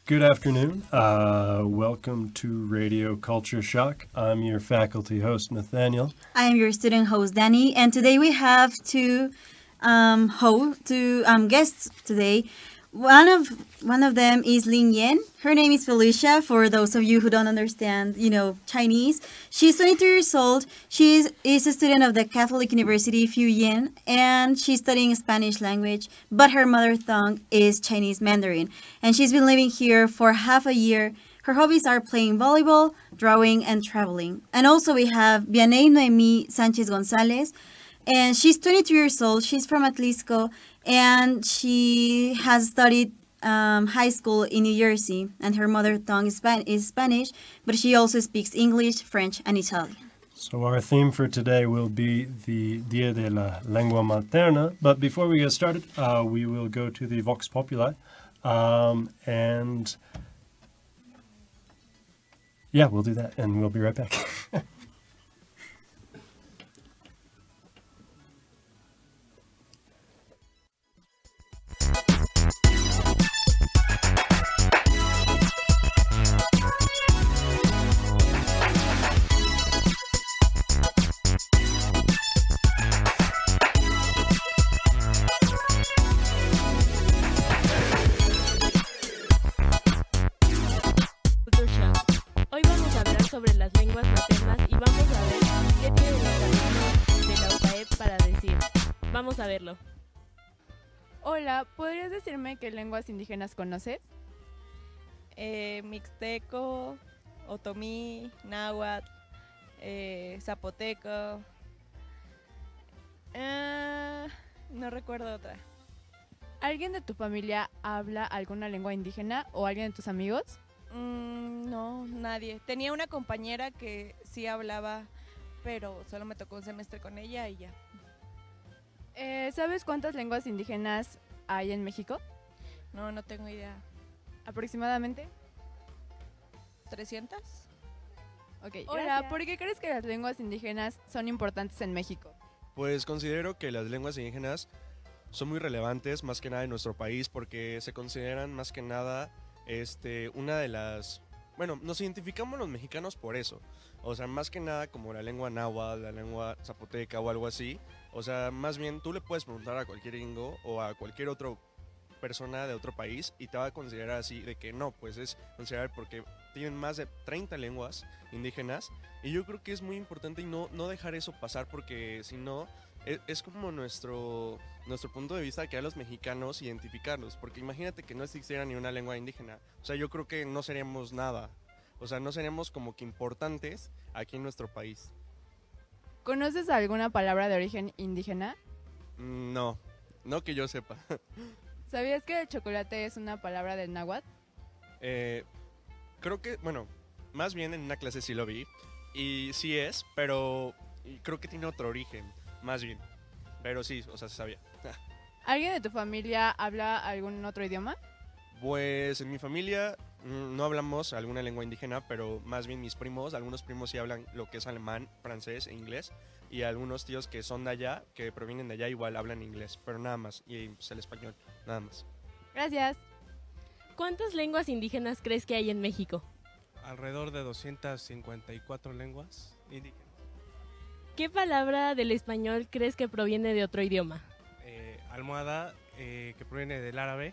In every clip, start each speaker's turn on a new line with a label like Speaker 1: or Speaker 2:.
Speaker 1: Good afternoon. Welcome to Radio Culture Shock. I'm your faculty host, Nathaniel.
Speaker 2: I am your student host, Danny, and today we have two guests today. One of them is Lin Yan. Her name is Felicia. For those of you who don't understand, Chinese, she's 22 years old. She is a student of the Catholic University Fujian, and she's studying Spanish language. But her mother tongue is Chinese Mandarin, and she's been living here for half a year. Her hobbies are playing volleyball, drawing, and traveling. And also we have Vianey Noemi Sanchez Gonzalez, and she's 22 years old. She's from Atlisco, and she has studied high school in New Jersey, and her mother tongue is Spanish, but she also speaks English, French, and Italian.
Speaker 1: So our theme for today will be the Dia de la Lengua Materna. But before we get started, we will go to the Vox Populi. And yeah, we'll do that, and we'll be right back.
Speaker 3: Hoy vamos a hablar sobre las lenguas maternas y vamos a ver qué tienen los alumnos de la UPAEP para decir. Vamos a verlo.
Speaker 4: Hola, ¿podrías decirme qué lenguas indígenas conoces?
Speaker 5: Mixteco, otomí, náhuatl, zapoteco. No recuerdo otra.
Speaker 4: ¿Alguien de tu familia habla alguna lengua indígena o alguien de tus amigos?
Speaker 5: No, nadie. Tenía una compañera que sí hablaba, pero solo me tocó un semestre con ella y ya.
Speaker 4: ¿Sabes cuántas lenguas indígenas hay en México?
Speaker 5: No tengo idea.
Speaker 4: ¿Aproximadamente?
Speaker 5: ¿300?
Speaker 4: Ok. Hola, ¿por qué crees que las lenguas indígenas son importantes en México?
Speaker 6: Pues considero que las lenguas indígenas son muy relevantes, más que nada en nuestro país, porque se consideran más que nada una de las... Bueno, nos identificamos los mexicanos por eso. O sea, más que nada como la lengua náhuatl, la lengua zapoteca o algo así. O sea, más bien tú le puedes preguntar a cualquier gringo o a cualquier otra persona de otro país y te va a considerar así, de que no, pues es considerar porque tienen más de 30 lenguas indígenas. Y yo creo que es muy importante y no dejar eso pasar, porque si no... Es como nuestro punto de vista que a los mexicanos identificarlos, porque imagínate que no existiera ni una lengua indígena, o sea, yo creo que no seríamos nada, o sea, no seríamos como que importantes aquí en nuestro país.
Speaker 4: ¿Conoces alguna palabra de origen indígena?
Speaker 6: No que yo sepa.
Speaker 4: ¿Sabías que el chocolate es una palabra del náhuatl?
Speaker 6: Creo que, bueno, más bien en una clase sí lo vi, y sí es, pero creo que tiene otro origen. Más bien, pero sí, o sea, se sabía.
Speaker 4: ¿Alguien de tu familia habla algún otro idioma?
Speaker 6: Pues en mi familia no hablamos alguna lengua indígena, pero más bien algunos primos sí hablan lo que es alemán, francés e inglés, y algunos tíos que son de allá, que provienen de allá, igual hablan inglés, pero nada más, y pues el español, nada más.
Speaker 4: Gracias.
Speaker 3: ¿Cuántas lenguas indígenas crees que hay en México?
Speaker 7: Alrededor de 254 lenguas indígenas.
Speaker 3: ¿Qué palabra del español crees que proviene de otro idioma?
Speaker 7: Almohada, que proviene del árabe.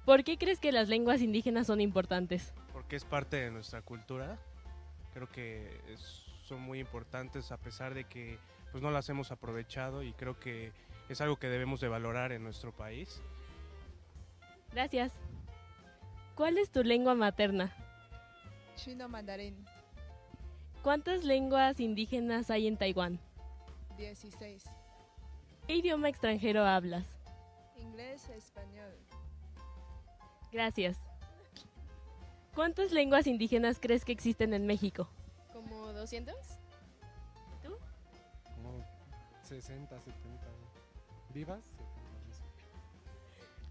Speaker 3: ¿Por qué crees que las lenguas indígenas son importantes?
Speaker 7: Porque es parte de nuestra cultura. Creo que son muy importantes a pesar de que pues, no las hemos aprovechado, y creo que es algo que debemos de valorar en nuestro país.
Speaker 3: Gracias. ¿Cuál es tu lengua materna?
Speaker 8: Chino mandarín.
Speaker 3: ¿Cuántas lenguas indígenas hay en Taiwán?
Speaker 8: 16.
Speaker 3: ¿Qué idioma extranjero hablas?
Speaker 8: Inglés, español.
Speaker 3: Gracias. ¿Cuántas lenguas indígenas crees que existen en México?
Speaker 9: ¿Como 200?
Speaker 3: ¿Tú?
Speaker 10: Como 60, 70. ¿Vivas?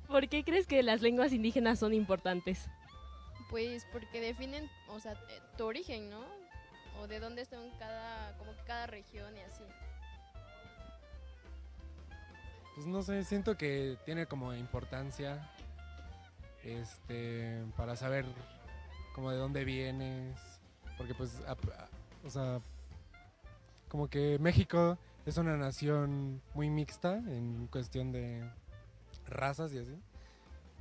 Speaker 3: ¿Por qué crees que las lenguas indígenas son importantes?
Speaker 9: Pues porque definen, o sea, tu origen, ¿no? O de dónde está como que cada región y así.
Speaker 10: Pues no sé, siento que tiene como importancia para saber como de dónde vienes, porque pues, o sea, como que México es una nación muy mixta en cuestión de razas y así.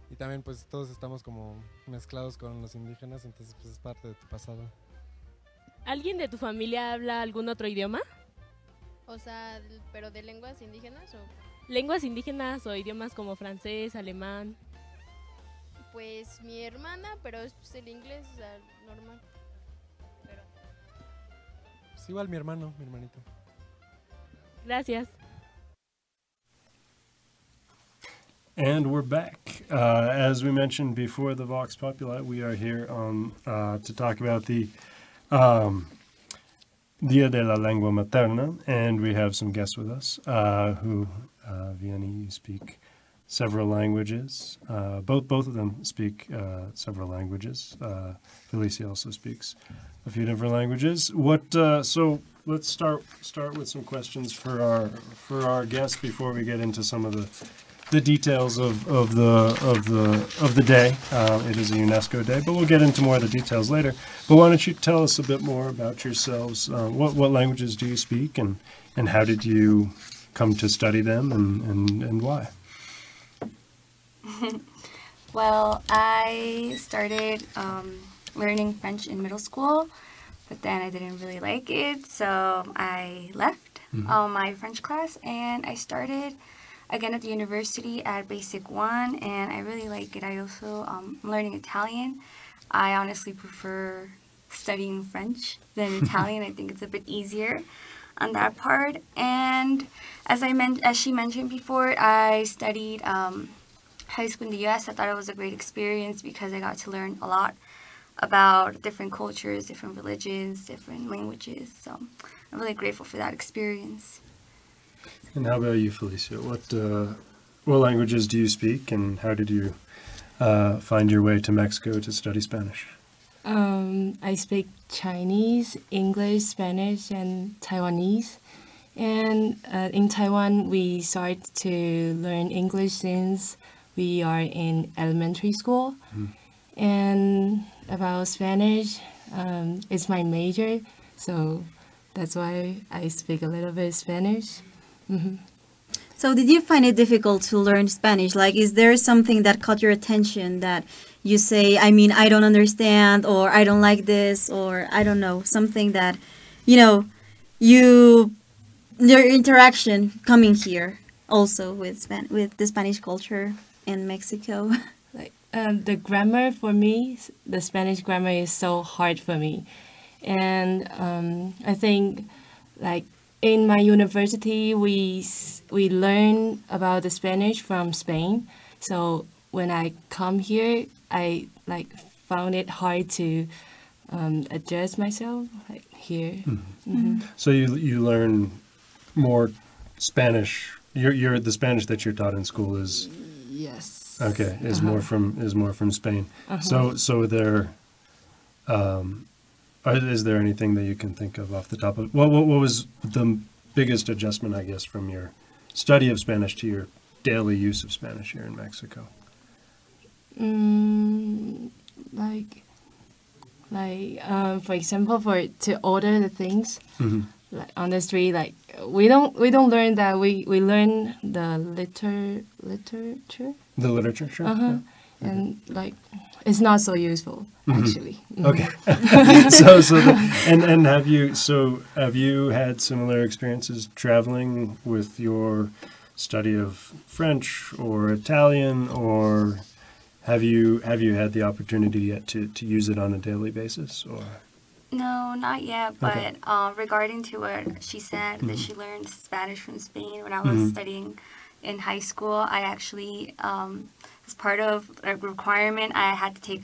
Speaker 10: Y también pues todos estamos como mezclados con los indígenas, entonces pues es parte de tu pasado.
Speaker 3: ¿Alguien de tu familia habla algún otro idioma?
Speaker 9: O sea, pero de lenguas indígenas o...
Speaker 3: ¿Lenguas indígenas o idiomas como francés, alemán?
Speaker 9: Pues mi hermana, pero es pues, el inglés, o sea, normal. Pero...
Speaker 10: Pues igual mi hermanito.
Speaker 3: Gracias.
Speaker 1: And we're back. As we mentioned before the Vox Populi, we are here to talk about the Dia de la Lengua Materna, and we have some guests with us who, Vianney, you speak several languages. Both of them speak several languages. Felicia also speaks a few different languages. So let's start with some questions for our guests before we get into some of the details of the day. It is a UNESCO day, but we'll get into more of the details later. But why don't you tell us a bit more about yourselves? What languages do you speak, and how did you come to study them, and why?
Speaker 11: Well, I started learning French in middle school, but then I didn't really like it, so I left my French class, and I started again at the university at Basic 1, and I really like it. I also am learning Italian. I honestly prefer studying French than Italian. I think it's a bit easier on that part. And as she mentioned before, I studied high school in the U.S. I thought it was a great experience because I got to learn a lot about different cultures, different religions, different languages. So I'm really grateful for that experience.
Speaker 1: And how about you, Felicia? What languages do you speak, and how did you find your way to Mexico to study Spanish?
Speaker 12: I speak Chinese, English, Spanish, and Taiwanese. And in Taiwan, we start to learn English since we are in elementary school. And about Spanish, it's my major, so that's why I speak a little bit Spanish.
Speaker 2: So did you find it difficult to learn Spanish? Like, is there something that caught your attention that you say, I don't understand, or I don't like this, or I don't know, something that, your interaction coming here also with the Spanish culture in Mexico?
Speaker 12: Like the grammar for me, the Spanish grammar is so hard for me. And I think like in my university, we learn about the Spanish from Spain. So when I come here, I found it hard to adjust myself here.
Speaker 1: So you learn more Spanish. The Spanish that you're taught in school is
Speaker 12: yes.
Speaker 1: Okay, is more from Spain. So there. Is there anything that you can think of off the top of what was the biggest adjustment, I guess, from your study of Spanish to your daily use of Spanish here in Mexico?
Speaker 12: For example, to order the things like on the street, like we don't learn that. We learn the literature.
Speaker 1: The literature, sure. Yeah.
Speaker 12: And it's not so useful actually.
Speaker 1: Okay. And have you had similar experiences traveling with your study of French or Italian, or have you had the opportunity yet to use it on a daily basis, or?
Speaker 11: No, not yet, but
Speaker 1: Okay.
Speaker 11: Regarding to what she said, that she learned Spanish from Spain when I was studying in high school, I actually, as part of a requirement, I had to take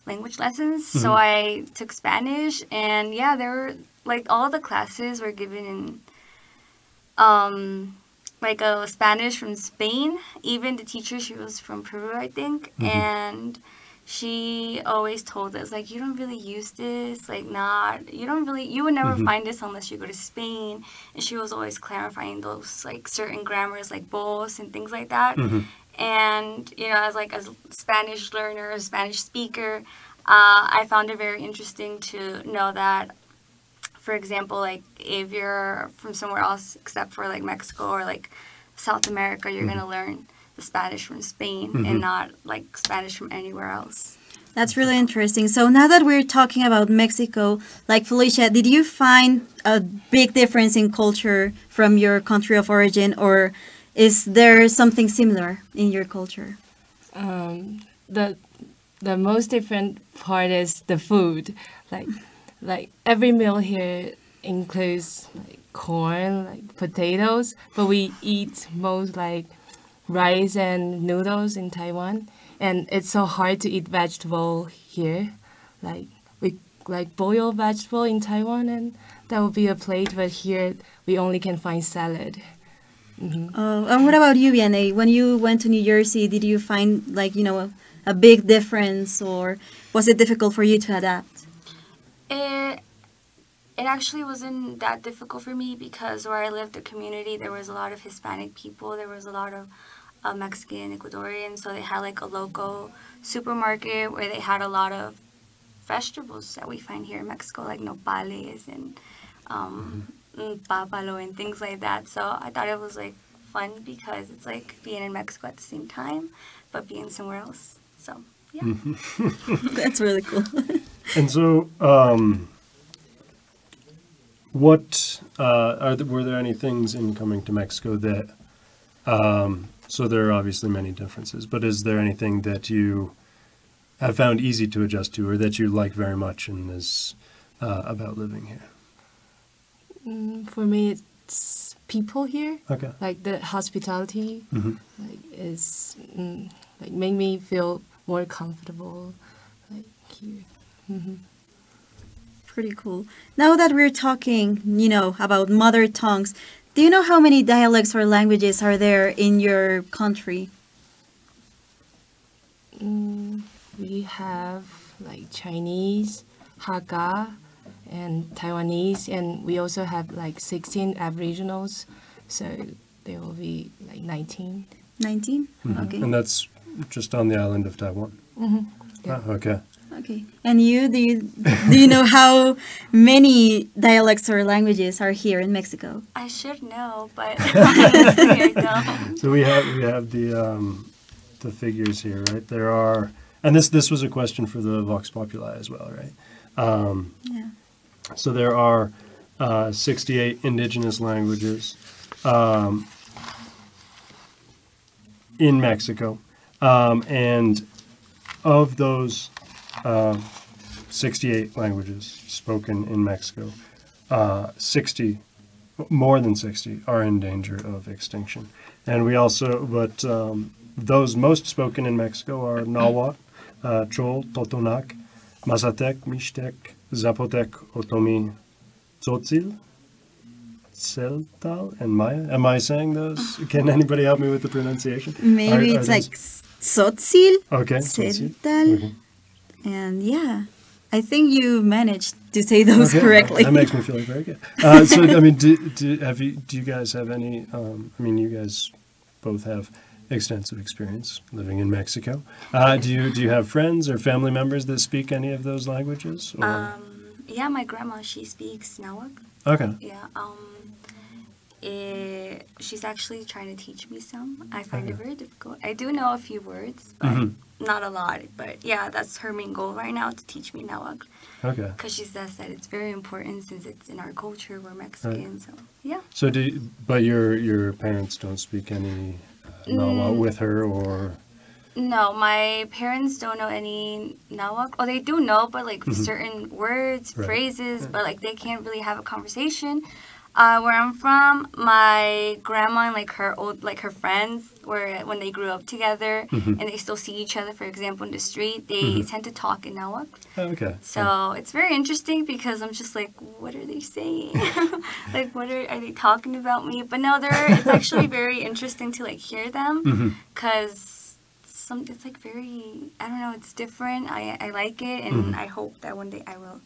Speaker 11: language lessons. So I took Spanish, and yeah, there were, all the classes were given in, a Spanish from Spain. Even the teacher, she was from Peru, I think, and she always told us, you don't really use this, you would never find this unless you go to Spain. And she was always clarifying those, certain grammars, like vos and things like that. And, you know, as like a Spanish learner, a Spanish speaker, I found it very interesting to know that, for example, like if you're from somewhere else except for like Mexico or like South America, you're going to learn the Spanish from Spain and not like Spanish from anywhere else.
Speaker 2: That's really interesting. So now that we're talking about Mexico, like Felicia, did you find a big difference in culture from your country of origin, or is there something similar in your culture?
Speaker 12: The most different part is the food. Like every meal here includes like corn, like potatoes, but we eat most like rice and noodles in Taiwan. And it's so hard to eat vegetable here. Like we like boil vegetable in Taiwan, and that would be a plate. But here we only can find salad.
Speaker 2: And what about you, Vianney? When you went to New Jersey, did you find like a big difference, or was it difficult for you to adapt?
Speaker 11: It actually wasn't that difficult for me because where I lived, the community, there was a lot of Hispanic people. There was a lot of Mexican, Ecuadorian, so they had like a local supermarket where they had a lot of vegetables that we find here in Mexico, like nopales and papalo and things like that. So I thought it was like fun because it's like being in Mexico at the same time, but being somewhere else. So yeah,
Speaker 2: that's really cool.
Speaker 1: And so, were there any things in coming to Mexico that? So there are obviously many differences, but is there anything that you have found easy to adjust to, or that you like very much and is about living here?
Speaker 12: For me, it's people here.
Speaker 1: Okay.
Speaker 12: Like the hospitality, like is like make me feel more comfortable, like here.
Speaker 2: Pretty cool. Now that we're talking, about mother tongues, do you know how many dialects or languages are there in your country?
Speaker 12: We have like Chinese, Hakka, and Taiwanese, and we also have like 16 Aboriginals, so there will be like 19.
Speaker 2: 19? Okay.
Speaker 1: And that's just on the island of Taiwan?
Speaker 12: Yeah.
Speaker 1: Okay.
Speaker 2: Okay. And you, do you know how many dialects or languages are here in Mexico?
Speaker 11: I should know, but honestly, I don't.
Speaker 1: So we have the figures here, right? There are, and this was a question for the Vox Populi as well, right?
Speaker 2: Yeah.
Speaker 1: So there are 68 indigenous languages in Mexico, and of those 68 languages spoken in Mexico, 60, more than 60, are in danger of extinction. And we also, but those most spoken in Mexico are Nahuatl, Chol, Totonac, Mazatec, Mixtec, Zapotec, Otomi, Tzotzil, Celtal, and Maya. Am I saying those? Can anybody help me with the pronunciation?
Speaker 2: Maybe it's like Tzotzil,
Speaker 1: okay,
Speaker 2: Celtal, okay. And yeah, I think you managed to say those correctly.
Speaker 1: That makes me feel very good. So, I mean, do you guys have any? You guys both have extensive experience living in Mexico. Do you have friends or family members that speak any of those languages? Or?
Speaker 11: Yeah, my grandma, she speaks Nahuatl.
Speaker 1: Okay.
Speaker 11: Yeah. She's actually trying to teach me some. I find it very difficult. I do know a few words, but not a lot. But yeah, that's her main goal right now, to teach me Nahuatl.
Speaker 1: Okay.
Speaker 11: Because she says that it's very important since it's in our culture. We're Mexican, so yeah.
Speaker 1: So but your parents don't speak any Nahuatl with her, or?
Speaker 11: No, my parents don't know any Nahuatl. Oh, they do know, but like certain words, phrases, but like they can't really have a conversation. Where I'm from, my grandma and like her friends, when they grew up together and they still see each other, for example, in the street, they tend to talk in Nahuatl.
Speaker 1: Oh, okay.
Speaker 11: So it's very interesting because I'm just like, what are they saying? Like, what are they talking about me? But no, it's actually very interesting to like hear them because it's like very, I don't know, it's different. I like it, and I hope that one day I will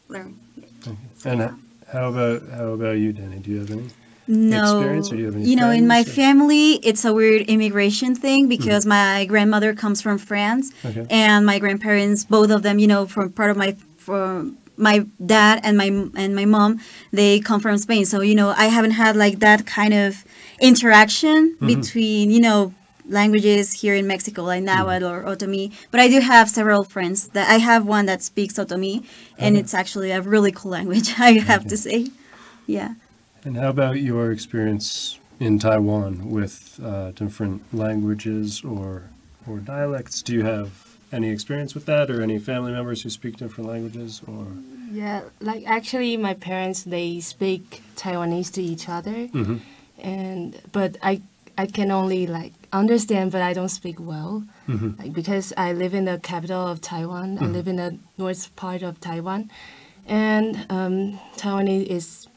Speaker 11: learn it.
Speaker 1: So, and how about you, Danny? Do you have any?
Speaker 2: No,
Speaker 1: experience, or do you have any
Speaker 2: in my
Speaker 1: friends, or-
Speaker 2: family, it's a weird immigration thing because my grandmother comes from France,
Speaker 1: Okay.
Speaker 2: and my grandparents, both of them, from my dad and my mom, they come from Spain. So I haven't had like that kind of interaction between languages here in Mexico, like Nahuatl or Otomi. But I do have several friends. That I have one that speaks Otomi, and it's actually a really cool language, I have to say. Yeah.
Speaker 1: And how about your experience in Taiwan with different languages or dialects? Do you have any experience with that, or any family members who speak different languages? Or
Speaker 12: Yeah, like actually my parents, they speak Taiwanese to each other, but I can only like understand, but I don't speak well, like because I live in the capital of Taiwan. I live in the north part of Taiwan, and Taiwanese is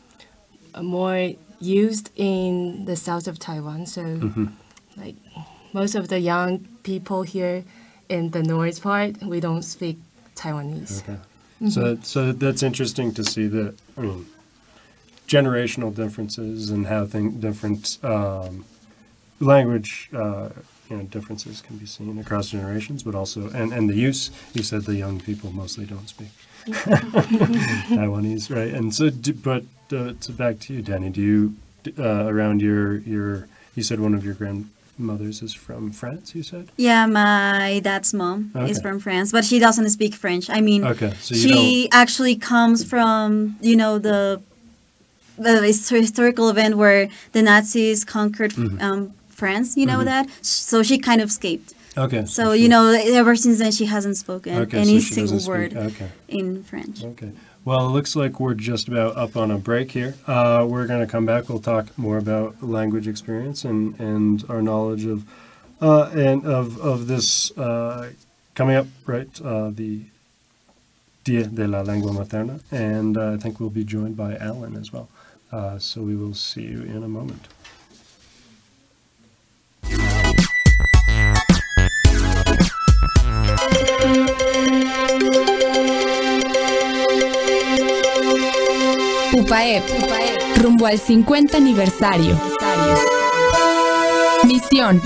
Speaker 12: more used in the south of Taiwan. So like most of the young people here in the north part, we don't speak Taiwanese.
Speaker 1: Okay. So that's interesting to see that. I mean, generational differences and how different language differences can be seen across generations, but also and the use. You said the young people mostly don't speak Taiwanese, right? And so, so back to you, Danny. Do you around your you said one of your grandmothers is from France? You said.
Speaker 2: Yeah, my dad's mom is from France, but she doesn't speak French. I mean,
Speaker 1: so
Speaker 2: she actually comes from the historical event where the Nazis conquered France. You know that, so she kind of escaped.
Speaker 1: Okay.
Speaker 2: So ever since then she hasn't spoken any single word in French.
Speaker 1: Okay. Well, it looks like we're just about up on a break here. We're going to come back. We'll talk more about language experience and our knowledge of this coming up, right? The Dia de la Lengua Materna, and I think we'll be joined by Alan as well. So we will see you in a moment.
Speaker 13: UPAEP, rumbo al 50 aniversario. Misión.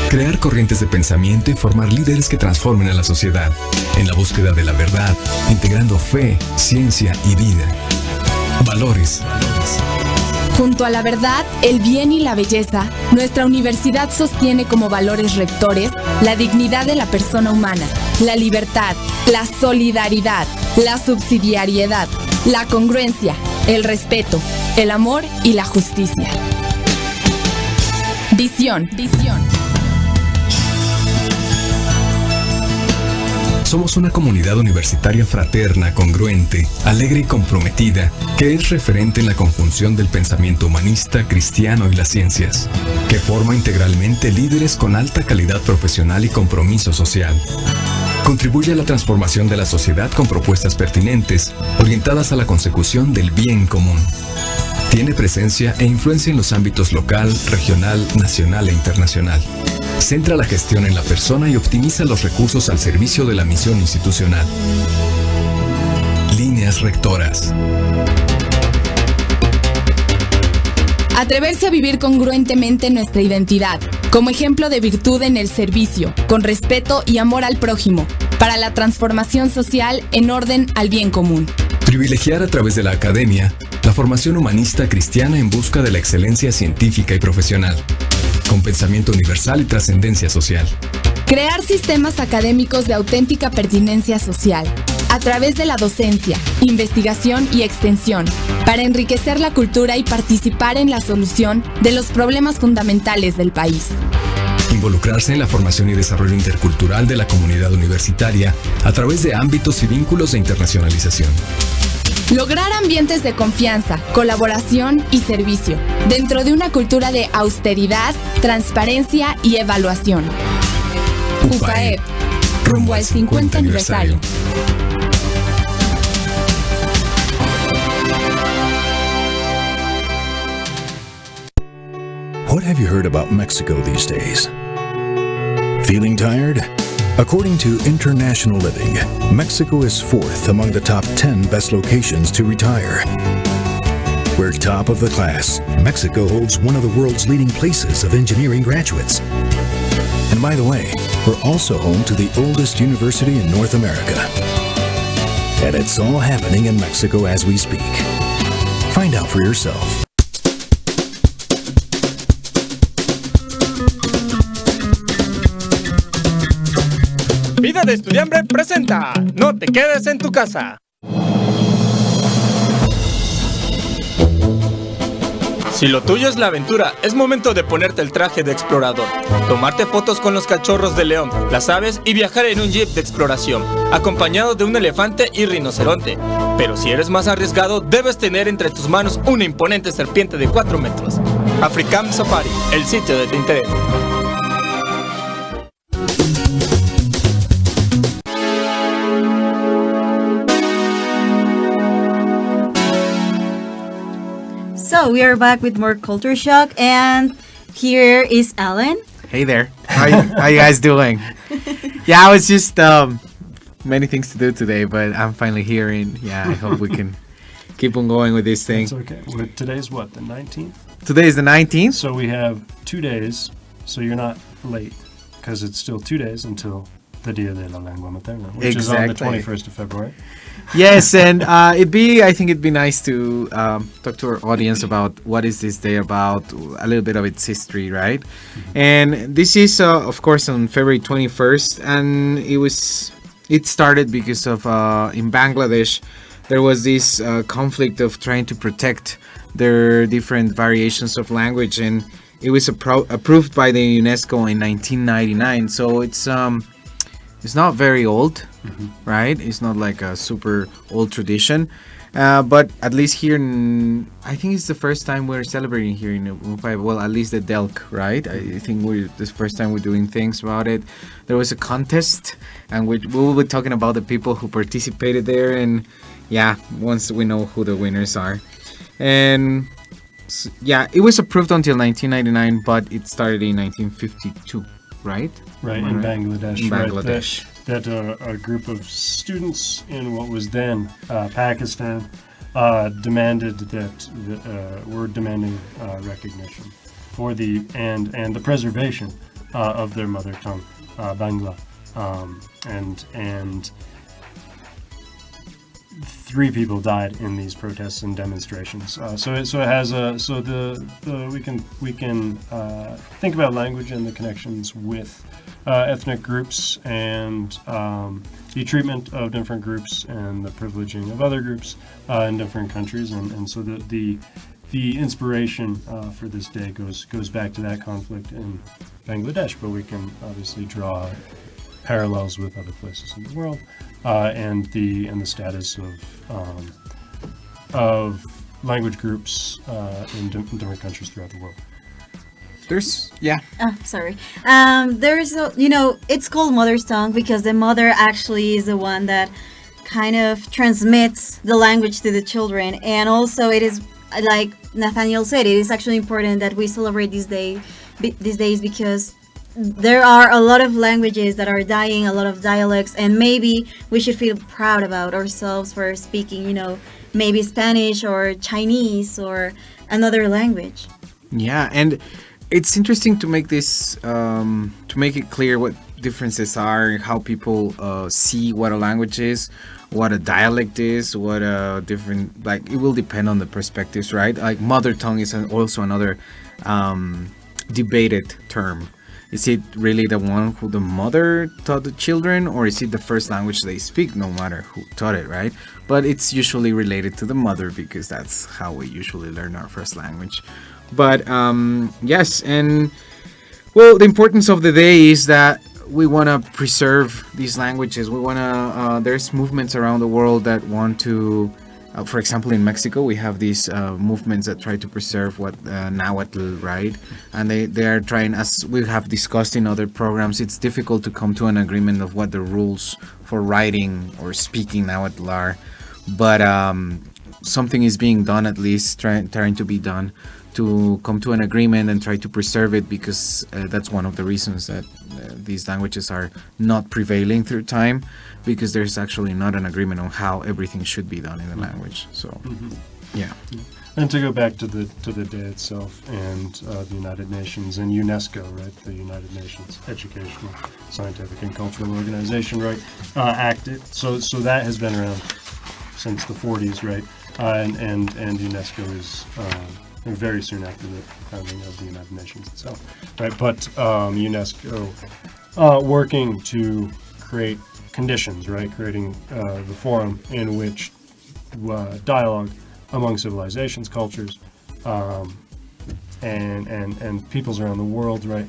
Speaker 14: Crear corrientes de pensamiento y formar líderes que transformen a la sociedad, en la búsqueda de la verdad, integrando fe, ciencia y vida. Valores.
Speaker 13: Junto a la verdad, el bien y la belleza, nuestra universidad sostiene como valores rectores la dignidad de la persona humana, la libertad, la solidaridad, la subsidiariedad, la congruencia, el respeto, el amor y la justicia. Visión.
Speaker 14: Somos una comunidad universitaria fraterna, congruente, alegre y comprometida, que es referente en la conjunción del pensamiento humanista, cristiano y las ciencias, que forma integralmente líderes con alta calidad profesional y compromiso social. Contribuye a la transformación de la sociedad con propuestas pertinentes, orientadas a la consecución del bien común. Tiene presencia e influencia en los ámbitos local, regional, nacional e internacional. Centra la gestión en la persona y optimiza los recursos al servicio de la misión institucional. Líneas rectoras.
Speaker 13: Atreverse a vivir congruentemente nuestra identidad, como ejemplo de virtud en el servicio, con respeto y amor al prójimo, para la transformación social en orden al bien común.
Speaker 14: Privilegiar a través de la academia la formación humanista cristiana en busca de la excelencia científica y profesional, con pensamiento universal y trascendencia social.
Speaker 13: Crear sistemas académicos de auténtica pertinencia social, a través de la docencia, investigación y extensión, para enriquecer la cultura y participar en la solución de los problemas fundamentales del país.
Speaker 14: Involucrarse en la formación y desarrollo intercultural de la comunidad universitaria a través de ámbitos y vínculos de internacionalización.
Speaker 13: Lograr ambientes de confianza, colaboración y servicio, dentro de una cultura de austeridad, transparencia y evaluación. UPAEP, rumbo al 50 aniversario.
Speaker 15: What have you heard about Mexico these days? Feeling tired? According to International Living, Mexico is 4th among the top 10 best locations to retire. We're top of the class. Mexico holds one of the world's leading places of engineering graduates. And by the way, we're also home to the oldest university in North America. And it's all happening in Mexico as we speak. Find out for yourself.
Speaker 16: Vida de Estudiambre presenta No te quedes en tu casa. Si lo tuyo es la aventura, es momento de ponerte el traje de explorador, tomarte fotos con los cachorros de león, las aves y viajar en un jeep de exploración, acompañado de un elefante y rinoceronte. Pero si eres más arriesgado, debes tener entre tus manos una imponente serpiente de 4 metros. African Safari, el sitio de tu interés.
Speaker 2: So we are back with more Culture Shock, and here is Alan.
Speaker 17: Hey there. How you guys doing? Yeah, I was just many things to do today, but I'm finally here, and yeah, I hope we can keep on going with this thing.
Speaker 1: It's okay. Today's what, the 19th?
Speaker 17: Today is the 19th.
Speaker 1: So we have 2 days, so you're not late, because it's still 2 days until the Dia de la Lengua Materna, which is on the 21st of February.
Speaker 17: Yes, and I think it'd be nice to talk to our audience about what is this day about, a little bit of its history, right? Mm-hmm. And this is, of course, on February 21st, and it started because of in Bangladesh there was this conflict of trying to protect their different variations of language, and it was approved by the UNESCO in 1999. So it's not very old, mm-hmm. right? It's not like a super old tradition, but at least here, I think it's the first time we're celebrating here in Mumbai. Well, at least the Delk, right? I think this first time we're doing things about it. There was a contest, and we will be talking about the people who participated there, and yeah, once we know who the winners are. And yeah, it was approved until 1999, but it started in 1952. Right,
Speaker 1: in Bangladesh.
Speaker 17: In Bangladesh.
Speaker 1: Right, that a group of students in what was then Pakistan demanded that were demanding recognition for the preservation of their mother tongue, Bangla, and 3 people died in these protests and demonstrations. So it has we can think about language and the connections with ethnic groups and the treatment of different groups and the privileging of other groups in different countries, and so the inspiration for this day goes back to that conflict in Bangladesh, but we can obviously draw parallels with other places in the world, and the status of language groups in different countries throughout the world.
Speaker 17: There's
Speaker 2: sorry. There's it's called mother's tongue because the mother actually is the one that kind of transmits the language to the children, and also it is, like Nathaniel said, it is actually important that we celebrate these days because there are a lot of languages that are dying, a lot of dialects, and maybe we should feel proud about ourselves for speaking, maybe Spanish or Chinese or another language.
Speaker 17: Yeah, and it's interesting to make this, to make it clear what differences are, how people see what a language is, what a dialect is, what a different, like, it will depend on the perspectives, right? Like mother tongue is also another debated term. Is it really the one who the mother taught the children, or is it the first language they speak, no matter who taught it, right? But it's usually related to the mother because that's how we usually learn our first language. But yes, and well, the importance of the day is that we want to preserve these languages. We want to, there's movements around the world that want to, for example, in Mexico, we have these movements that try to preserve what Nahuatl, right? And they are trying, as we have discussed in other programs, it's difficult to come to an agreement of what the rules for writing or speaking Nahuatl are. But something is being done, at least trying to be done, to come to an agreement and try to preserve it, because that's one of the reasons that these languages are not prevailing through time, because there's actually not an agreement on how everything should be done in the language. So, yeah.
Speaker 1: And to go back to the day itself and the United Nations and UNESCO, right? The United Nations Educational, Scientific, and Cultural Organization, right? Acted. So that has been around since the 40s, right? And UNESCO is very soon after the founding of the United Nations itself, right? But UNESCO working to create conditions, right? Creating the forum in which dialogue among civilizations, cultures, and peoples around the world, right?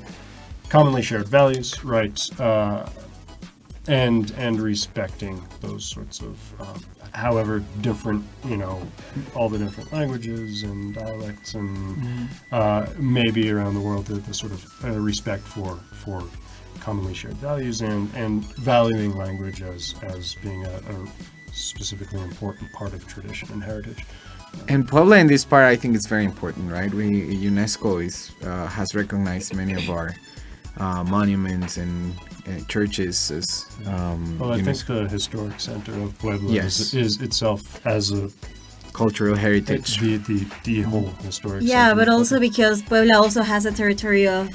Speaker 1: Commonly shared values, right? And respecting those sorts of, however different, all the different languages and dialects and maybe around the world, the sort of respect for commonly shared values and valuing language as being a specifically important part of tradition and heritage.
Speaker 17: And Puebla in this part, I think it's very important, right? UNESCO has recognized many of our monuments and churches as
Speaker 1: well, I think the historic center of Puebla is itself as a
Speaker 17: cultural heritage.
Speaker 1: The whole historic
Speaker 2: Yeah,
Speaker 1: center.
Speaker 2: but also because Puebla also has a territory of,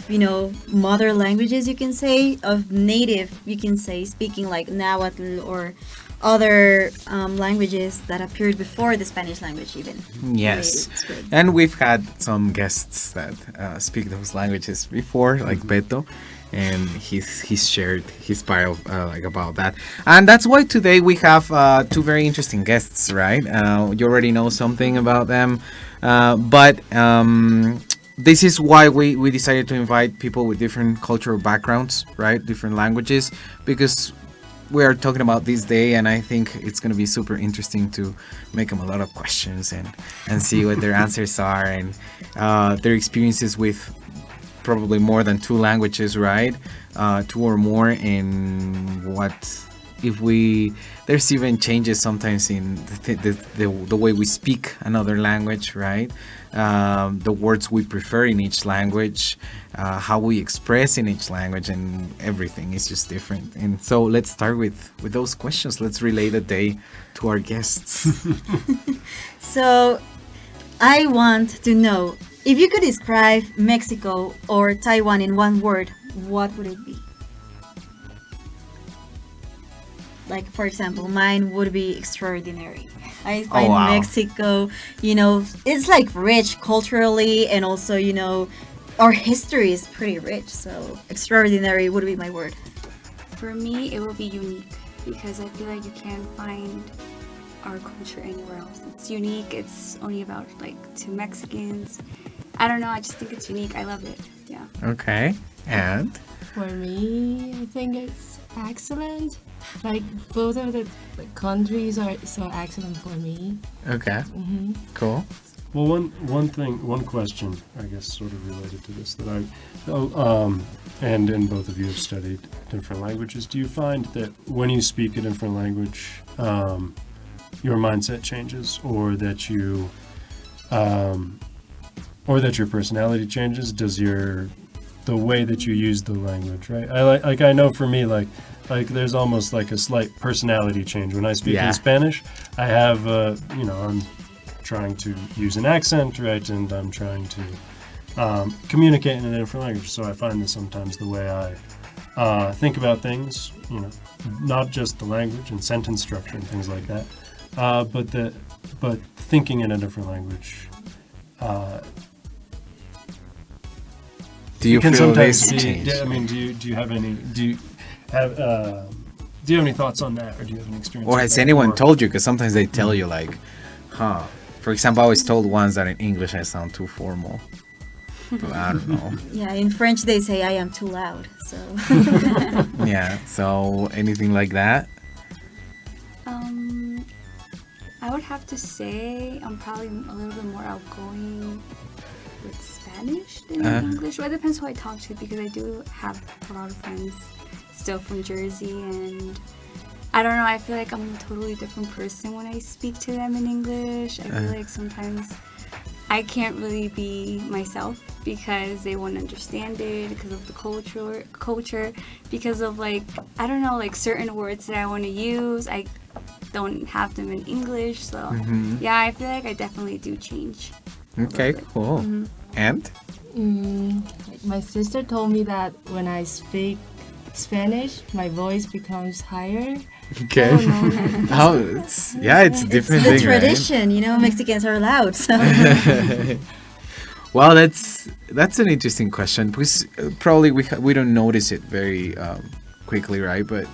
Speaker 2: mother languages, you can say, of native, you can say, speaking like Nahuatl or other languages that appeared before the Spanish language even.
Speaker 17: Yes, and we've had some guests that speak those languages before, like Beto, and he's shared his bio about that. And that's why today we have two very interesting guests, right? You already know something about them, but this is why we decided to invite people with different cultural backgrounds, right? Different languages, because we are talking about this day, and I think it's going to be super interesting to make them a lot of questions and see what their answers are and their experiences with probably more than two languages, right? Two or more, and what if there's even changes sometimes in the way we speak another language, right? The words we prefer in each language, how we express in each language, and everything is just different. And so let's start with those questions. Let's relay the day to our guests.
Speaker 2: So I want to know, if you could describe Mexico or Taiwan in one word, what would it be? Like, for example, mine would be extraordinary. I find Mexico, it's like rich culturally, and also, our history is pretty rich. So extraordinary would be my word.
Speaker 11: For me, it will be unique, because I feel like you can't find our culture anywhere else. It's unique. It's only about two Mexicans. I don't know. I just think it's unique. I love it. Yeah.
Speaker 17: Okay. And
Speaker 12: for me, I think it's excellent. Both of the countries are so excellent for me.
Speaker 17: Okay.
Speaker 12: Mm-hmm.
Speaker 17: Cool.
Speaker 1: Well, one question, I guess, sort of related to this that and both of you have studied different languages. Do you find that when you speak a different language, your mindset changes, or that your personality changes? Does the way that you use the language, right? I know for me, like there's almost like a slight personality change when I speak in Spanish. I have I'm trying to use an accent, right, and I'm trying to communicate in a different language. So I find that sometimes the way I think about things, not just the language and sentence structure and things like that, but thinking in a different language.
Speaker 17: Do you feel
Speaker 1: sometimes
Speaker 17: this change?
Speaker 1: Do you have any thoughts on that, or do you have any experience?
Speaker 17: Or has anyone told you? Because sometimes they tell you For example, I was told once that in English I sound too formal. But I don't know.
Speaker 2: Yeah, in French they say I am too loud. So.
Speaker 17: Yeah. So anything like that?
Speaker 11: I would have to say I'm probably a little bit more outgoing with Spanish than English. Well, it depends who I talk to, because I do have a lot of friends still from Jersey, and I don't know, I feel like I'm a totally different person when I speak to them in English. I feel like sometimes I can't really be myself because they won't understand it, because of the culture, because of like, I don't know, like certain words that I want to use, I don't have them in English. So yeah, I feel like I definitely do change.
Speaker 17: Okay, cool. And?
Speaker 12: My sister told me that when I speak Spanish, my voice becomes higher.
Speaker 17: Okay. It's a different
Speaker 2: it's the
Speaker 17: thing,
Speaker 2: tradition, you know, Mexicans are loud. So.
Speaker 17: Well, that's an interesting question because probably we don't notice it very quickly, right? But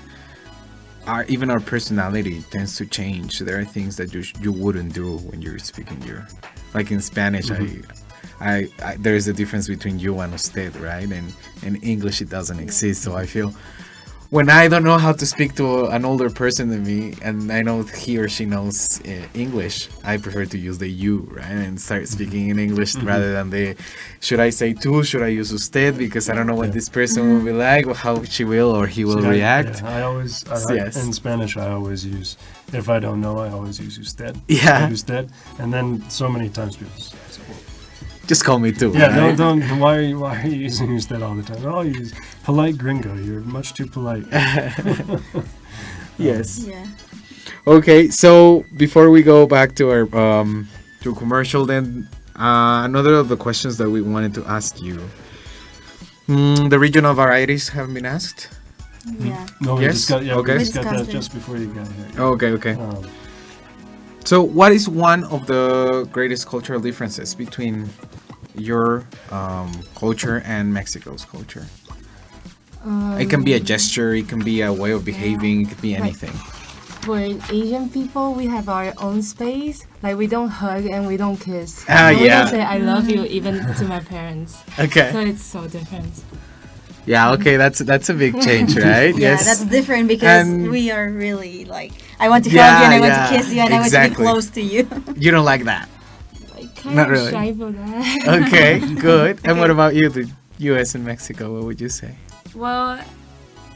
Speaker 17: even our personality tends to change. There are things that you wouldn't do when you're speaking like in Spanish. I there is a difference between you and usted, right? And in English it doesn't exist. So I feel when I don't know how to speak to an older person than me, and I know he or she knows English, I prefer to use the you, right? And start speaking in English rather than should I say tú, should I use usted? Because I don't know what this person will be like, or how she will or he will react.
Speaker 1: In Spanish, I always use, if I don't know, I always use usted.
Speaker 17: Yeah.
Speaker 1: Usted. And then so many times people say,
Speaker 17: just call me too.
Speaker 1: Yeah,
Speaker 17: right?
Speaker 1: don't. Why are you using usted all the time? Oh, you use polite gringo. You're much too polite.
Speaker 17: Yes.
Speaker 2: Yeah.
Speaker 17: Okay, so before we go back to our to commercial, then another of the questions that we wanted to ask you. The regional varieties have been asked.
Speaker 2: Yeah.
Speaker 1: No, we just got
Speaker 17: that
Speaker 1: just before you got here.
Speaker 17: Okay. So, what is one of the greatest cultural differences between your culture and Mexico's culture? It can be a gesture, it can be a way of behaving, it could be anything.
Speaker 12: For Asian people, we have our own space. Like, we don't hug and we don't kiss.
Speaker 17: We
Speaker 12: don't say I love you even to my parents.
Speaker 17: Okay.
Speaker 12: So it's so different.
Speaker 17: Yeah, okay, that's a big change, right?
Speaker 2: Yeah,
Speaker 17: yes.
Speaker 2: that's different because we are really like, I want to hug you and I want to kiss you and I want to be close to you.
Speaker 17: You don't like that?
Speaker 12: Not really. Shy for that.
Speaker 17: Okay, good. And what about you, the U.S. and Mexico? What would you say?
Speaker 11: Well,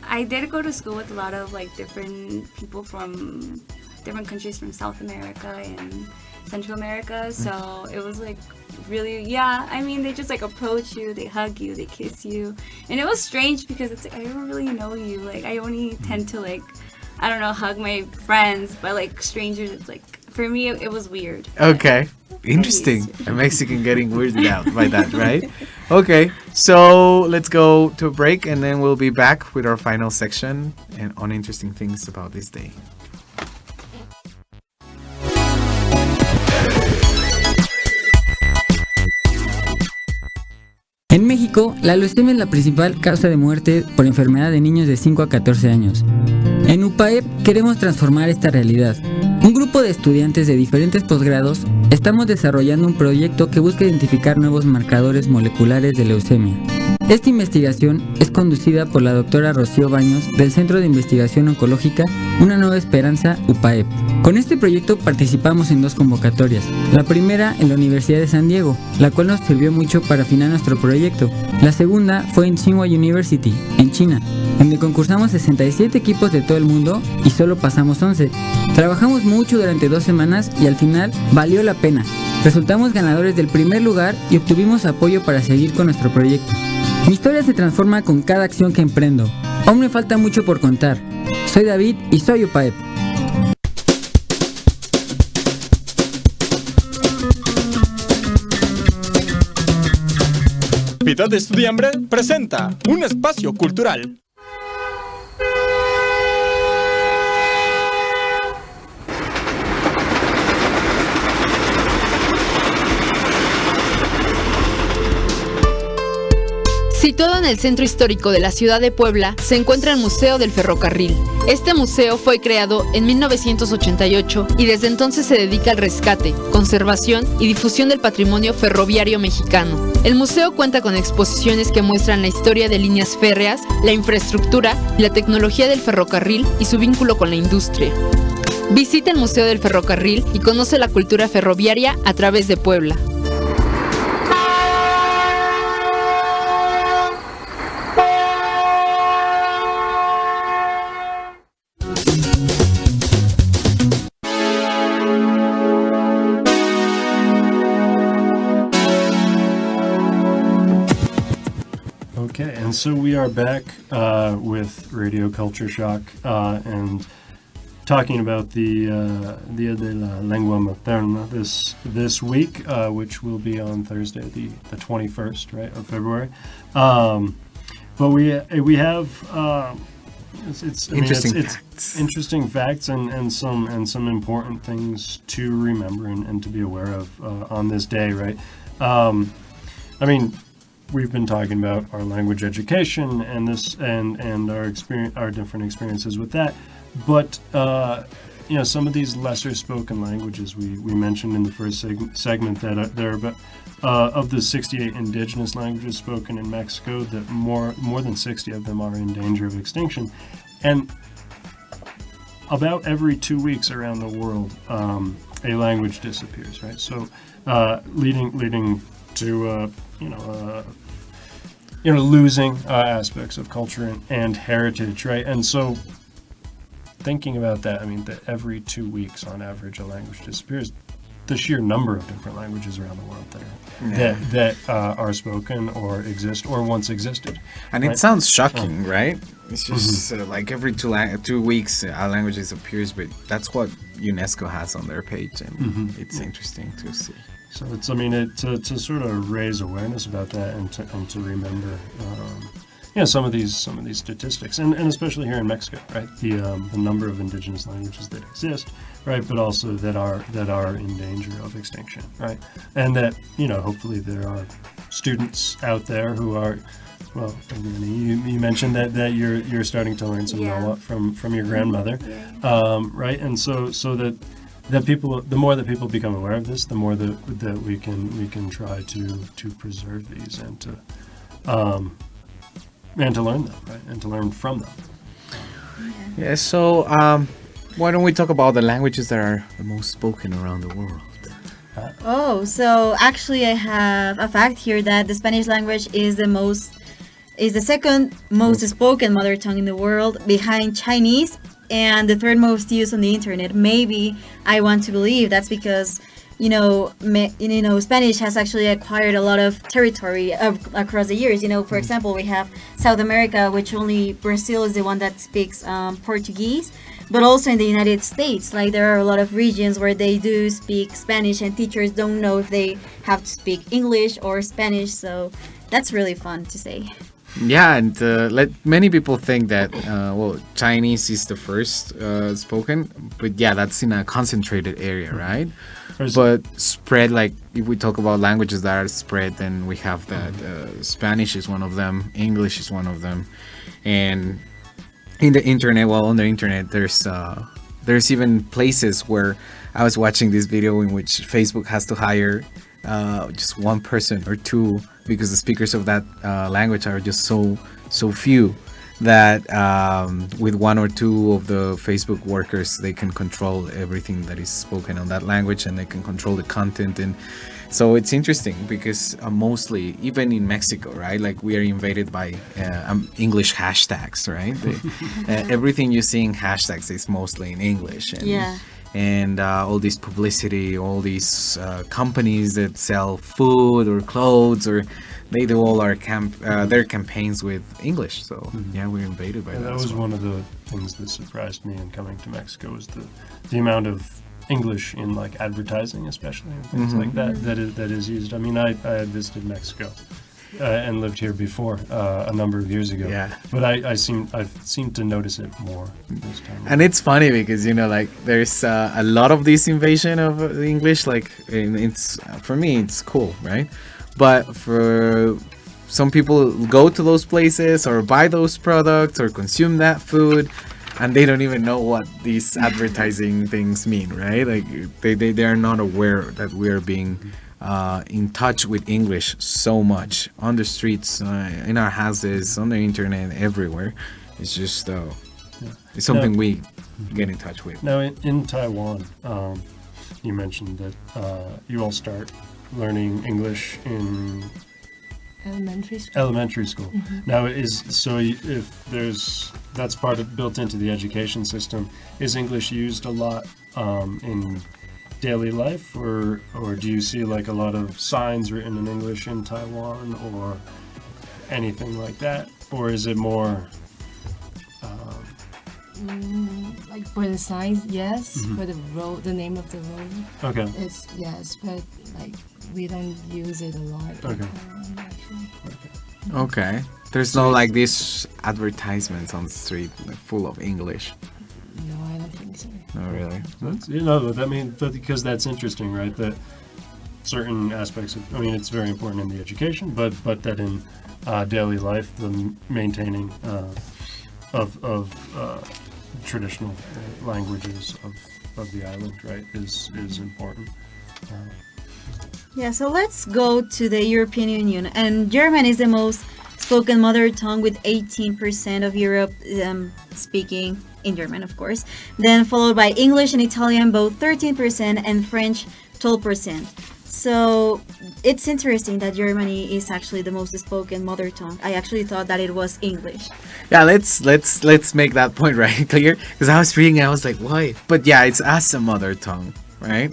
Speaker 11: I did go to school with a lot of like different people from different countries from South America and Central America. So it was like really, I mean, they just like approach you, they hug you, they kiss you. And it was strange because it's like, I don't really know you. Like, I only tend to like, I don't know, hug my friends, but like strangers, it's like, for me, it was weird.
Speaker 17: Okay. Interesting. A Mexican getting weirded out by that, right? Okay, so let's go to a break and then we'll be back with our final section and on interesting things about this day.
Speaker 18: En México, la leucemia es la principal causa de muerte por enfermedad de niños de 5 a 14 años. En UPAEP queremos transformar esta realidad. Un grupo de estudiantes de diferentes posgrados estamos desarrollando un proyecto que busca identificar nuevos marcadores moleculares de leucemia. Esta investigación es conducida por la doctora Rocío Baños del Centro de Investigación Oncológica Una Nueva Esperanza UPAEP. Con este proyecto participamos en 2 convocatorias. La primera en la Universidad de San Diego, la cual nos sirvió mucho para afinar nuestro proyecto. La segunda fue en Tsinghua University, en China, donde concursamos 67 equipos de todo el mundo y solo pasamos 11. Trabajamos mucho durante 2 semanas y al final valió la pena. Resultamos ganadores del primer lugar y obtuvimos apoyo para seguir con nuestro proyecto. Mi historia se transforma con cada acción que emprendo. Aún me falta mucho por contar. Soy David y soy UPAEP.
Speaker 16: Vida de Estudiambre presenta un espacio cultural.
Speaker 19: Situado en el centro histórico de la ciudad de Puebla, se encuentra el Museo del Ferrocarril. Este museo fue creado en 1988 y desde entonces se dedica al rescate, conservación y difusión del patrimonio ferroviario mexicano. El museo cuenta con exposiciones que muestran la historia de líneas férreas, la infraestructura y la tecnología del ferrocarril y su vínculo con la industria. Visita el Museo del Ferrocarril y conoce la cultura ferroviaria a través de Puebla.
Speaker 1: and so we are back with Radio Culture Shock and talking about the Dia de la Lengua Materna this week, which will be on Thursday, the 21st, right, of February. But we have it's interesting facts and some important things to remember and to be aware of on this day, right? I mean, we've been talking about our language education and this and our different experiences with that, but you know, some of these lesser spoken languages we mentioned in the first segment that there are about of the 68 indigenous languages spoken in Mexico, that more than 60 of them are in danger of extinction, and about every 2 weeks around the world a language disappears, right? So leading to losing aspects of culture and heritage, right? And so thinking about that, I mean, that every 2 weeks on average a language disappears. The sheer number of different languages around the world that are spoken or exist or once existed.
Speaker 17: And
Speaker 1: right?
Speaker 17: It sounds shocking, right? It's just like every 2 weeks a language disappears, but that's what UNESCO has on their page, and it's interesting to see.
Speaker 1: So it's, I mean, to sort of raise awareness about that and to remember, some of these statistics, and especially here in Mexico, right? The number of indigenous languages that exist, right? But also that are in danger of extinction, right? And that, you know, hopefully there are students out there who are, well, you mentioned that you're starting to learn some Nahuatl from your grandmother, right? And so that people, the more that people become aware of this, the more that we can try to preserve these and to learn them, right? And to learn from them.
Speaker 17: Yeah, so why don't we talk about the languages that are the most spoken around the world?
Speaker 2: So actually I have a fact here that the Spanish language is the second most spoken mother tongue in the world, behind Chinese, and the third most used on the internet. Maybe I want to believe that's because Spanish has actually acquired a lot of territory across the years. You know, for example, we have South America, which only Brazil is the one that speaks Portuguese, but also in the United States, like there are a lot of regions where they do speak Spanish and teachers don't know if they have to speak English or Spanish. So that's really fun to say.
Speaker 17: Yeah, and many people think that Chinese is the first spoken, but yeah, that's in a concentrated area, right? But spread, like if we talk about languages that are spread, then we have that Spanish is one of them, English is one of them, and on the internet, there's even places where I was watching this video in which Facebook has to hire just one person or two, because the speakers of that language are just so few that with one or two of the Facebook workers, they can control everything that is spoken on that language, and they can control the content. And so it's interesting because mostly, even in Mexico, right, like we are invaded by English hashtags, right? Everything you see in hashtags is mostly in English. And all this publicity, all these companies that sell food or clothes, or they do all their campaigns with English. So yeah, we're invaded by that.
Speaker 1: That was one of the things that surprised me in coming to Mexico, was the amount of English in like advertising, especially, and things like that is used. I mean, I had visited Mexico and lived here before a number of years ago.
Speaker 17: Yeah.
Speaker 1: But I've seemed to notice it more this time.
Speaker 17: And it's funny because, you know, like there's a lot of this invasion of English. Like, it's for me, it's cool, right? But for some people, go to those places or buy those products or consume that food, and they don't even know what these advertising things mean, right? Like they are not aware that we are being in touch with English so much on the streets, in our houses, on the internet, everywhere. It's just it's something we get in touch with.
Speaker 1: Now in Taiwan, you mentioned that you all start learning English in elementary school. Now if that's built into the education system, is English used a lot in daily life, or do you see like a lot of signs written in English in Taiwan or anything like that? or is it more?
Speaker 12: Like for the signs, yes.
Speaker 1: Mhm.
Speaker 12: For the road, the name of the road.
Speaker 1: Okay.
Speaker 12: It's yes, but like we don't use it a lot.
Speaker 1: Okay.
Speaker 12: Actually.
Speaker 17: Okay. There's no like these advertisements on the street like, full of English.
Speaker 12: No, I don't think so.
Speaker 17: No, really.
Speaker 1: That's, but because that's interesting, right? That certain aspects of, it's very important in the education, but that in daily life, the maintaining of traditional languages of the island, right, is important.
Speaker 2: Yeah, so let's go to the European Union. And German is the most spoken mother tongue with 18% of Europe speaking in German, of course. Then followed by English and Italian, both 13%, and French, 12%. So it's interesting that Germany is actually the most spoken mother tongue. I actually thought that it was English.
Speaker 17: Yeah, let's make that point right clear. Because I was reading, I was like, why? But yeah, it's as a mother tongue, right?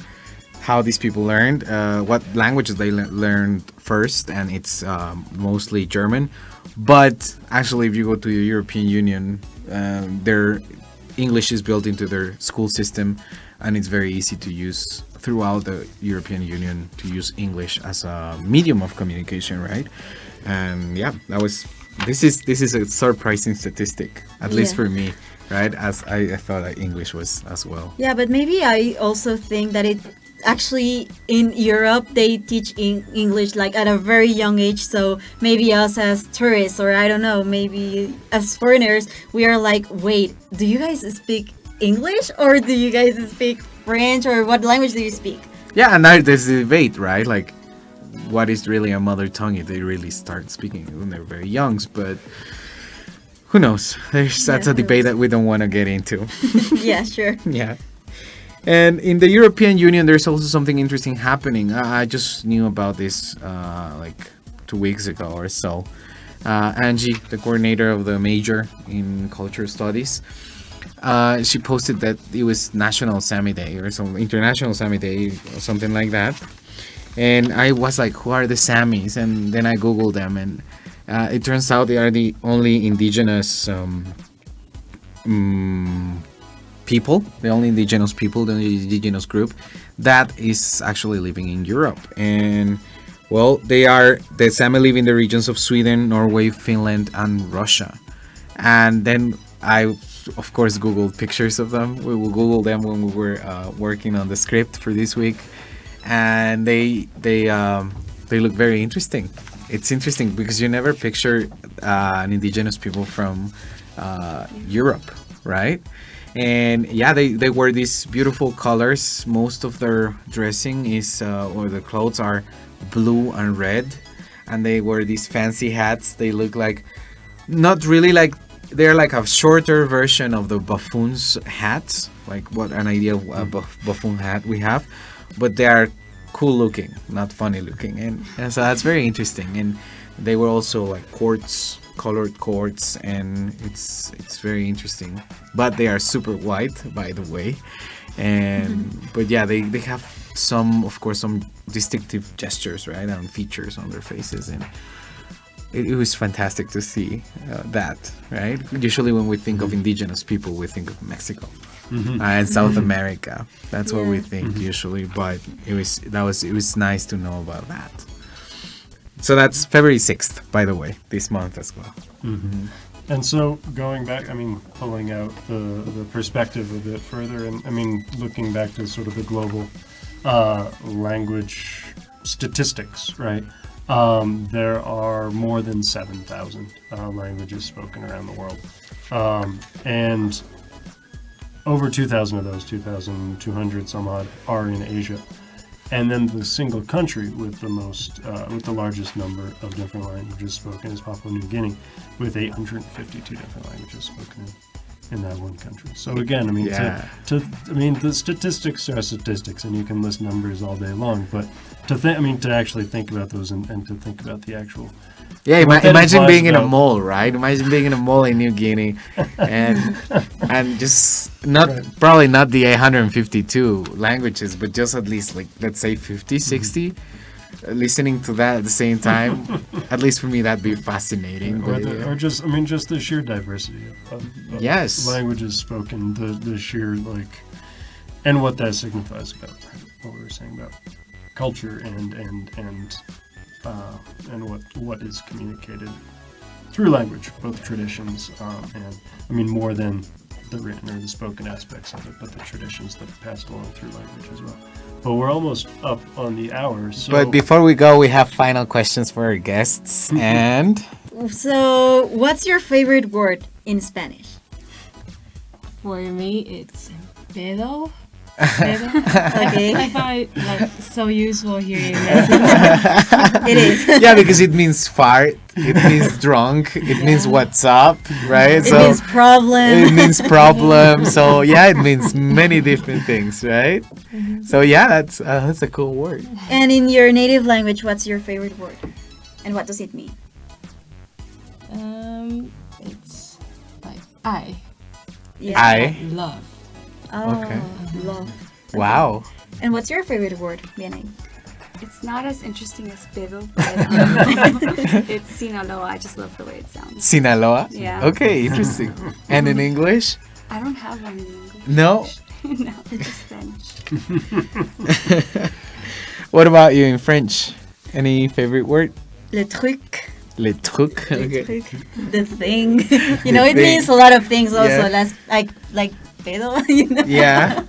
Speaker 17: How these people learned, what languages they learned first, and it's mostly German. But actually, if you go to the European Union, their English is built into their school system, and it's very easy to use throughout the European Union to use English as a medium of communication, right? And yeah, this is a surprising statistic, at least for me, right? As I thought that English was as well.
Speaker 2: Yeah, but maybe I also think that it actually in Europe they teach English like at a very young age, so maybe us as tourists, or I don't know, maybe as foreigners, we are like, wait, do you guys speak English or do you guys speak French, or what language do you speak?
Speaker 17: Yeah, and now there's the debate, right? Like, what is really a mother tongue if they really start speaking when they're very young? But who knows? That's a debate that we don't want to get into.
Speaker 2: Yeah, sure.
Speaker 17: Yeah. And in the European Union, there's also something interesting happening. I just knew about this like 2 weeks ago or so. Angie, the coordinator of the major in culture studies, she posted that it was National Sami Day or some International Sami Day or something like that. And I was like, who are the Samis? And then I Googled them, and it turns out they are the only indigenous people, the only indigenous people, the only indigenous group that is actually living in Europe. And well, the Sami live in the regions of Sweden, Norway, Finland, and Russia. And then I, of course, Googled pictures of them. We will Google them when we were working on the script for this week, and they look very interesting. It's interesting because you never picture an indigenous people from Europe, right? And yeah, they wear these beautiful colors. Most of their dressing is or the clothes are blue and red, and they wear these fancy hats. They look like, not really like, they're like a shorter version of the buffoon's hats, like what an idea of a buffoon hat we have, but they are cool looking, not funny looking, and so that's very interesting. And they were also like colored quartz, and it's very interesting. But they are super white, by the way. And but yeah, they have some, of course, some distinctive gestures, right, and features on their faces, and it was fantastic to see that, right? Usually when we think of indigenous people, we think of Mexico and South America. That's what we think usually, but it was nice to know about that. So that's February 6th, by the way, this month as well.
Speaker 1: And so going back, pulling out the perspective a bit further, and looking back to sort of the global language statistics, right? There are more than 7,000 languages spoken around the world. And over 2,000 of those, 2,200 some odd, are in Asia. And then the single country with the largest number of different languages spoken is Papua New Guinea, with 852 different languages spoken in that one country. So again, the statistics are statistics, and you can list numbers all day long. But to actually think about those and to think about the actual.
Speaker 17: Yeah, imagine being in a mall, right? Imagine being in a mall in New Guinea, and just probably not the 852 languages, but just at least like, let's say 50, 60. listening to that at the same time. At least for me, that'd be fascinating.
Speaker 1: Or,
Speaker 17: But, yeah.
Speaker 1: or just, I mean, just the sheer diversity of
Speaker 17: Yes.
Speaker 1: languages spoken, the sheer, like, and what that signifies about what we were saying about culture and what is communicated through language, both traditions and, I mean, more than the written or the spoken aspects of it, but the traditions that are passed along through language as well. But we're almost up on the hour, so...
Speaker 17: But before we go, we have final questions for our guests. And
Speaker 2: So, what's your favorite word in Spanish?
Speaker 12: For me, it's pedo.
Speaker 2: Okay.
Speaker 12: I find it like so useful here in Mexico.
Speaker 2: It is.
Speaker 17: yeah, because it means fart, it means drunk, it means what's up, right?
Speaker 2: It means problem.
Speaker 17: It means problem. So yeah, it means many different things, right? So yeah, that's a cool word.
Speaker 2: And in your native language, what's your favorite word? And what does it mean?
Speaker 12: It's like I.
Speaker 2: Yeah.
Speaker 17: I.
Speaker 12: Love.
Speaker 2: Oh,
Speaker 17: Okay.
Speaker 2: love.
Speaker 17: Wow.
Speaker 2: And what's your favorite word, Vianey?
Speaker 11: It's not as interesting as pedo, but it's Sinaloa. I just love the way it sounds.
Speaker 17: Sinaloa?
Speaker 11: Yeah.
Speaker 17: Okay, interesting. And in English?
Speaker 11: I don't have one in English.
Speaker 17: No?
Speaker 11: No, it's just Spanish.
Speaker 17: What about you in French? Any favorite word?
Speaker 2: Le truc.
Speaker 17: Le truc.
Speaker 2: Le
Speaker 17: Okay.
Speaker 2: truc. The thing. You know,
Speaker 17: The
Speaker 2: it
Speaker 17: thing.
Speaker 2: means a lot of things also.
Speaker 17: Yeah.
Speaker 2: Like pedo, you know?
Speaker 17: Yeah.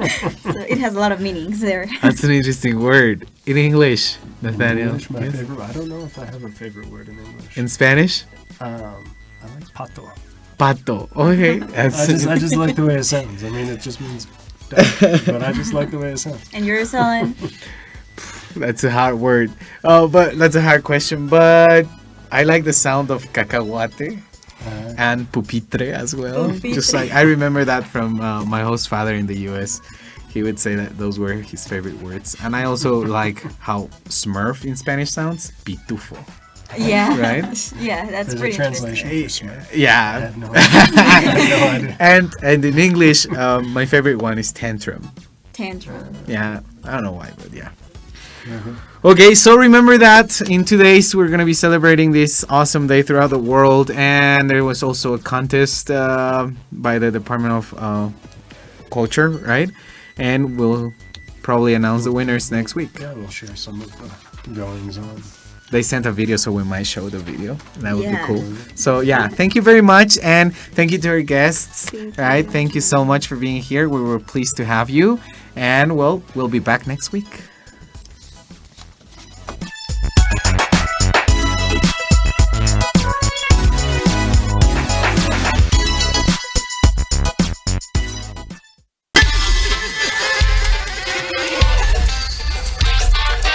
Speaker 2: So it has a lot of meanings there.
Speaker 17: That's an interesting word. In English,
Speaker 1: In
Speaker 17: Nathaniel.
Speaker 1: English, my
Speaker 17: Yes.
Speaker 1: favorite, I don't know if I have a favorite word in English.
Speaker 17: In Spanish?
Speaker 1: I like pato.
Speaker 17: Pato. Okay.
Speaker 1: I just like the way it sounds. I mean, it just means duck, but I just like the way it sounds.
Speaker 2: And yours, Helen?
Speaker 17: That's a hard word. Oh, but that's a hard question. But I like the sound of cacahuate and pupitre as well.
Speaker 2: Pupitre.
Speaker 17: Just like I remember that from my host father in the U.S. He would say that those were his favorite words. And I also like how Smurf in Spanish sounds. Pitufo.
Speaker 2: Yeah.
Speaker 17: Right?
Speaker 2: Yeah, that's
Speaker 1: There's
Speaker 2: pretty
Speaker 1: a translation
Speaker 2: interesting.
Speaker 1: for Smurf.
Speaker 17: Yeah.
Speaker 1: I had no idea. I had no idea.
Speaker 17: And in English, my favorite one is tantrum.
Speaker 2: Tantrum.
Speaker 17: Yeah, I don't know why, but yeah. Okay, so remember that in 2 days we're going to be celebrating this awesome day throughout the world, and there was also a contest by the Department of Culture, right? And we'll probably announce the winners next week.
Speaker 1: Yeah, we'll share some of the goings on.
Speaker 17: They sent a video, so we might show the video. That would be
Speaker 2: Yeah.
Speaker 17: cool. So yeah, thank you very much, and thank you to our guests.
Speaker 11: Thank
Speaker 17: Right, thank you so much for being here. We were pleased to have you, and well, we'll be back next week.